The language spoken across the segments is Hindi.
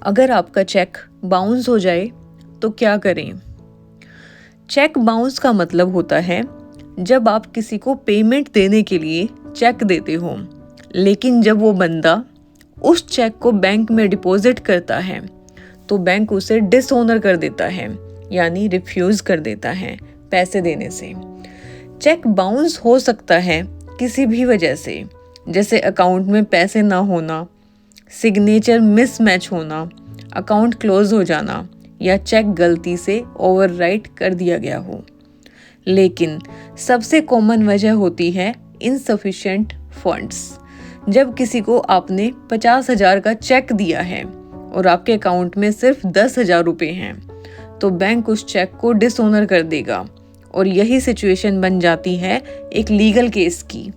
अगर आपका चेक बाउंस हो जाए तो क्या करें? चेक बाउंस का मतलब होता है जब आप किसी को पेमेंट देने के लिए चेक देते हो, लेकिन जब वो बंदा उस चेक को बैंक में डिपॉजिट करता है तो बैंक उसे डिसऑनर कर देता है, यानी रिफ्यूज कर देता है पैसे देने से। चेक बाउंस हो सकता है किसी भी वजह से, जैसे अकाउंट में पैसे ना होना, सिग्नेचर मिसमैच होना, अकाउंट क्लोज हो जाना या चेक गलती से ओवरराइट कर दिया गया हो। लेकिन सबसे कॉमन वजह होती है इनसफिशिएंट फंड्स। जब किसी को आपने 50,000 का चेक दिया है और आपके अकाउंट में सिर्फ 10,000 रुपये हैं, तो बैंक उस चेक को डिसऑनर कर देगा और यही सिचुएशन बन जाती है एक लीगल केस की।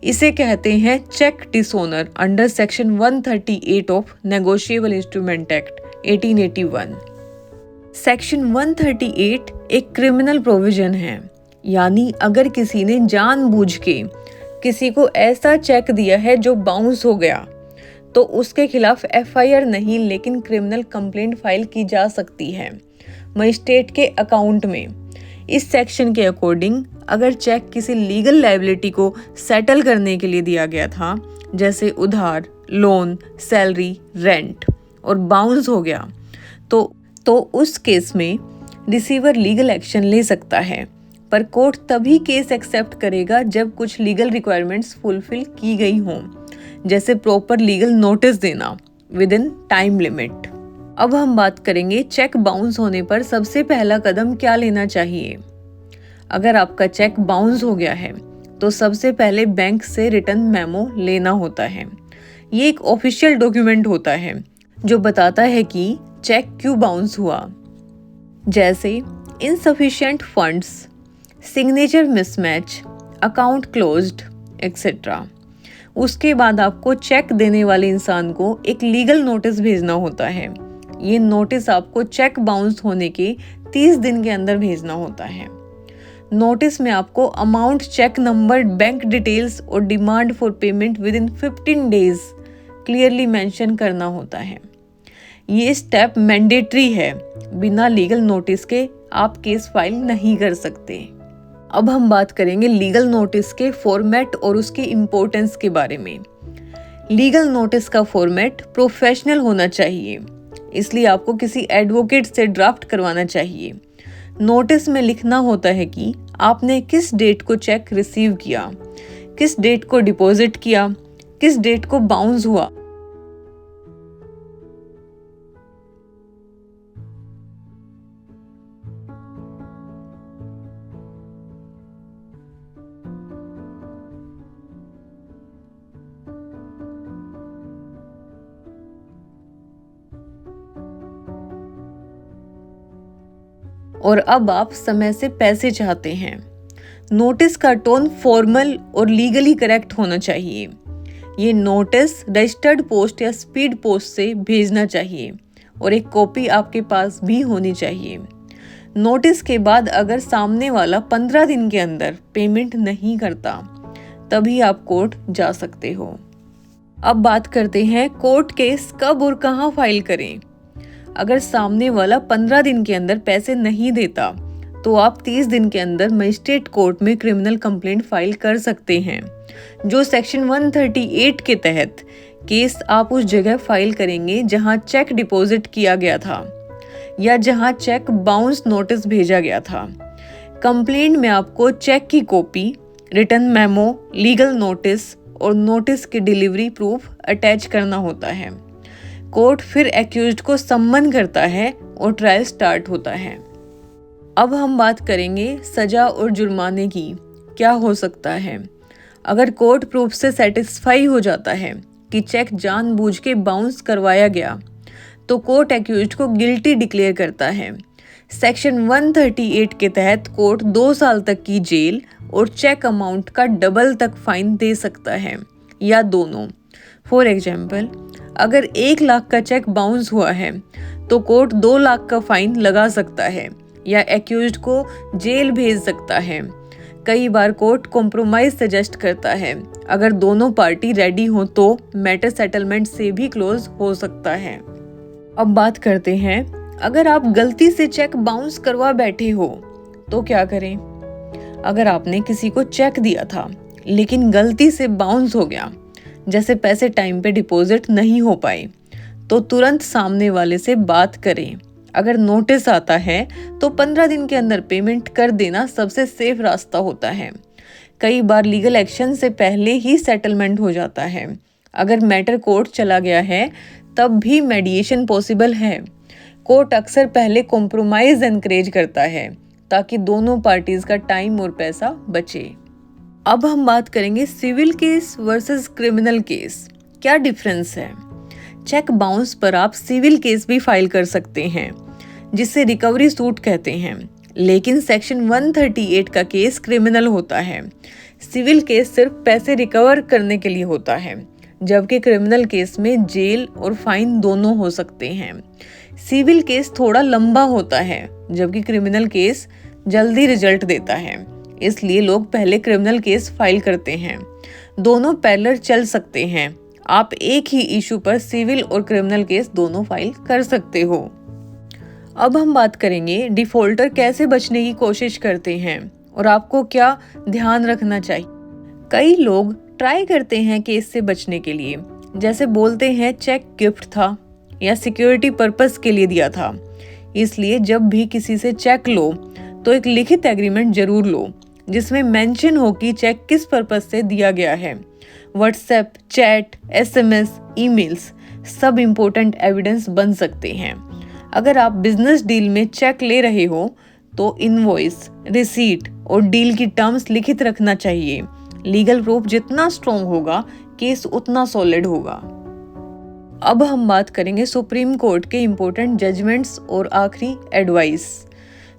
इसे कहते हैं cheque dishonour under section 138 of negotiable instrument act 1881। Section 138 एक क्रिमिनल प्रोविजन है, यानी अगर किसी ने जानबूझ के किसी को ऐसा चेक दिया है जो बाउंस हो गया, तो उसके खिलाफ एफआईआर नहीं लेकिन क्रिमिनल कंप्लेंट फाइल की जा सकती है मजिस्ट्रेट के अकाउंट में। इस सेक्शन के अकॉर्डिंग अगर चेक किसी लीगल लायबिलिटी को सेटल करने के लिए दिया गया था, जैसे उधार, लोन, सैलरी, रेंट, और बाउंस हो गया, तो उस केस में रिसीवर लीगल एक्शन ले सकता है, पर कोर्ट तभी केस एक्सेप्ट करेगा जब कुछ लीगल रिक्वायरमेंट्स फुलफिल की गई हों, जैसे प्रॉपर लीगल नोटिस देना विद इन टाइम लिमिट। अब हम बात करेंगे चेक बाउंस होने पर सबसे पहला कदम क्या लेना चाहिए। अगर आपका चेक बाउंस हो गया है तो सबसे पहले बैंक से रिटर्न मेमो लेना होता है। ये एक ऑफिशियल डॉक्यूमेंट होता है जो बताता है कि चेक क्यों बाउंस हुआ, जैसे insufficient funds, signature mismatch, account closed, etcetera. उसके बाद आपको चेक देने वाले इंसान को एक लीगल नोटिस भेजना होता है। ये नोटिस आपको चेक बाउंस होने के 30 दिन के अंदर भेजना होता है। नोटिस में आपको amount, cheque number, bank details और demand for payment within 15 days clearly mention करना होता है। ये स्टेप मैंडेटरी है, बिना लीगल नोटिस के आप केस फाइल नहीं कर सकते। अब हम बात करेंगे लीगल नोटिस के फॉर्मेट और उसकी इम्पोर्टेंस के बारे में। लीगल नोटिस का फॉर्मेट प्रोफेशनल होना चाहिए, इसलिए आपको किसी एडवोकेट से ड्राफ्ट करवाना चाहिए। नोटिस में लिखना होता है कि आपने किस डेट को चेक रिसीव किया, किस डेट को डिपॉजिट किया, किस डेट को बाउंस हुआ। और अब आप समय से पैसे चाहते हैं। नोटिस का टोन फॉर्मल और लीगली करेक्ट होना चाहिए। ये नोटिस रजिस्टर्ड पोस्ट या स्पीड पोस्ट से भेजना चाहिए और एक कॉपी आपके पास भी होनी चाहिए। नोटिस के बाद अगर सामने वाला 15 दिन के अंदर पेमेंट नहीं करता, तभी आप कोर्ट जा सकते हो। अब बात करते हैं कोर्ट केस कब और कहाँ फाइल करें। अगर सामने वाला 15 दिन के अंदर पैसे नहीं देता, तो आप 30 दिन के अंदर मजिस्ट्रेट कोर्ट में क्रिमिनल कंप्लेंट फाइल कर सकते हैं, जो सेक्शन 138 के तहत केस आप उस जगह फाइल करेंगे जहां चेक डिपॉजिट किया गया था या जहां चेक बाउंस नोटिस भेजा गया था। कंप्लेंट में आपको चेक की copy, return memo, legal notice और नोटिस की डिलीवरी प्रूफ अटैच करना होता है। कोर्ट फिर एक्यूज्ड को सम्मन करता है और ट्रायल स्टार्ट होता है। अब हम बात करेंगे सजा और जुर्माने की। क्या हो सकता है? अगर कोर्ट प्रूफ से सेटिस्फाई हो जाता है कि चेक जानबूझ के बाउंस करवाया गया, तो कोर्ट एक्यूज्ड को गिल्टी डिक्लेयर करता है। सेक्शन 138 के तहत कोर्ट 2 साल तक की जेल और चेक अमाउंट का डबल तक फाइन दे सकता है, या दोनों। फॉर एग्जाम्पल, अगर 1 लाख का चेक बाउंस हुआ है तो कोर्ट 2 लाख का फाइन लगा सकता है या एक्यूज्ड को जेल भेज सकता है। कई बार कोर्ट कॉम्प्रोमाइज सजेस्ट करता है। अगर दोनों पार्टी रेडी हो तो मैटर सेटलमेंट से भी क्लोज हो सकता है। अब बात करते हैं, अगर आप गलती से चेक बाउंस करवा बैठे हो तो क्या करें। अगर आपने किसी को चेक दिया था लेकिन गलती से बाउंस हो गया, जैसे पैसे टाइम पे डिपॉजिट नहीं हो पाए, तो तुरंत सामने वाले से बात करें। अगर नोटिस आता है तो 15 दिन के अंदर पेमेंट कर देना सबसे सेफ रास्ता होता है। कई बार लीगल एक्शन से पहले ही सेटलमेंट हो जाता है। अगर मैटर कोर्ट चला गया है तब भी मेडिएशन पॉसिबल है। कोर्ट अक्सर पहले कॉम्प्रोमाइज एनकरेज करता है ताकि दोनों पार्टीज का टाइम और पैसा बचे। अब हम बात करेंगे civil case versus criminal case, क्या डिफरेंस है। चेक बाउंस पर आप सिविल केस भी फाइल कर सकते हैं जिसे रिकवरी सूट कहते हैं, लेकिन सेक्शन 138 का केस क्रिमिनल होता है। सिविल केस सिर्फ पैसे रिकवर करने के लिए होता है, जबकि क्रिमिनल केस में जेल और फाइन दोनों हो सकते हैं। सिविल केस थोड़ा लंबा होता है जबकि क्रिमिनल केस जल्दी रिजल्ट देता है, इसलिए लोग पहले क्रिमिनल केस फाइल करते हैं। दोनों पैरेलल चल सकते हैं। आप एक ही इशू पर सिविल और क्रिमिनल केस दोनों फाइल कर सकते हो। अब हम बात करेंगे डिफॉल्टर कैसे बचने की कोशिश करते हैं और आपको क्या ध्यान रखना चाहिए। कई लोग ट्राई करते हैं केस से बचने के लिए, जैसे बोलते हैं चेक गिफ्ट था या सिक्योरिटी पर्पस के लिए दिया था। इसलिए जब भी किसी से चेक लो तो एक लिखित एग्रीमेंट जरूर लो जिसमें मेंशन हो कि चेक किस पर्पस से दिया गया है। व्हाट्सएप, चैट, एसएमएस, ईमेल्स सब इम्पोर्टेंट एविडेंस बन सकते हैं। अगर आप बिजनेस डील में चेक ले रहे हो तो इनवॉइस, रिसीट और डील की टर्म्स लिखित रखना चाहिए। लीगल प्रूफ जितना स्ट्रॉन्ग होगा केस उतना सॉलिड होगा। अब हम बात करेंगे सुप्रीम कोर्ट के इम्पोर्टेंट जजमेंट्स और आखिरी एडवाइस।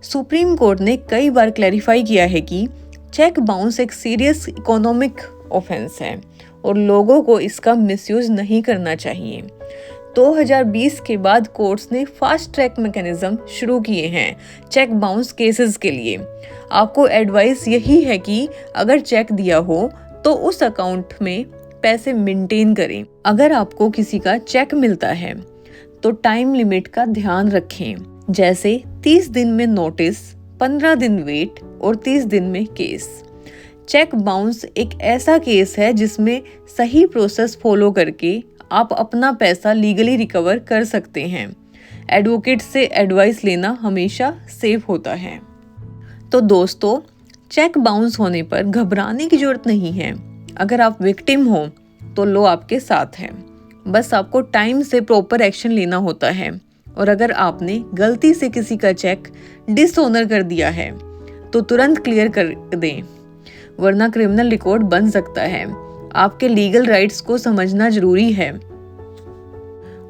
सुप्रीम कोर्ट ने कई बार क्लैरिफाई किया है कि चेक बाउंस एक सीरियस इकोनॉमिक ऑफेंस है और लोगों को इसका मिसयूज नहीं करना चाहिए। 2020 के बाद कोर्ट्स ने फास्ट ट्रैक मैकेनिज्म शुरू किए हैं चेक बाउंस केसेस के लिए। आपको एडवाइस यही है कि अगर चेक दिया हो तो उस अकाउंट में पैसे मेंटेन करें। अगर आपको किसी का चेक मिलता है तो टाइम लिमिट का ध्यान रखें, जैसे 30 दिन में नोटिस, 15 दिन वेट और 30 दिन में केस। चेक बाउंस एक ऐसा केस है जिसमें सही प्रोसेस फॉलो करके आप अपना पैसा लीगली रिकवर कर सकते हैं। एडवोकेट से एडवाइस लेना हमेशा सेफ होता है। तो दोस्तों, चेक बाउंस होने पर घबराने की जरूरत नहीं है। अगर आप विक्टिम हो तो लॉ आपके साथ है, बस आपको टाइम से प्रॉपर एक्शन लेना होता है। और अगर आपने गलती से किसी का चेक डिसऑनर कर दिया है तो तुरंत क्लियर कर दें, वरना क्रिमिनल रिकॉर्ड बन सकता है। आपके लीगल राइट्स को समझना जरूरी है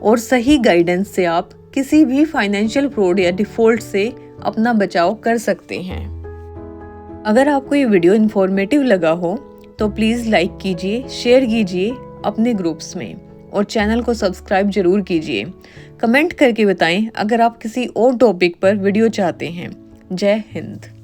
और सही गाइडेंस से आप किसी भी फाइनेंशियल फ्रॉड या डिफॉल्ट से अपना बचाव कर सकते हैं। अगर आपको ये वीडियो इन्फॉर्मेटिव लगा हो तो प्लीज़ लाइक कीजिए, शेयर कीजिए अपने ग्रुप्स में और चैनल को सब्सक्राइब जरूर कीजिए। कमेंट करके बताएं अगर आप किसी और टॉपिक पर वीडियो चाहते हैं। जय हिंद।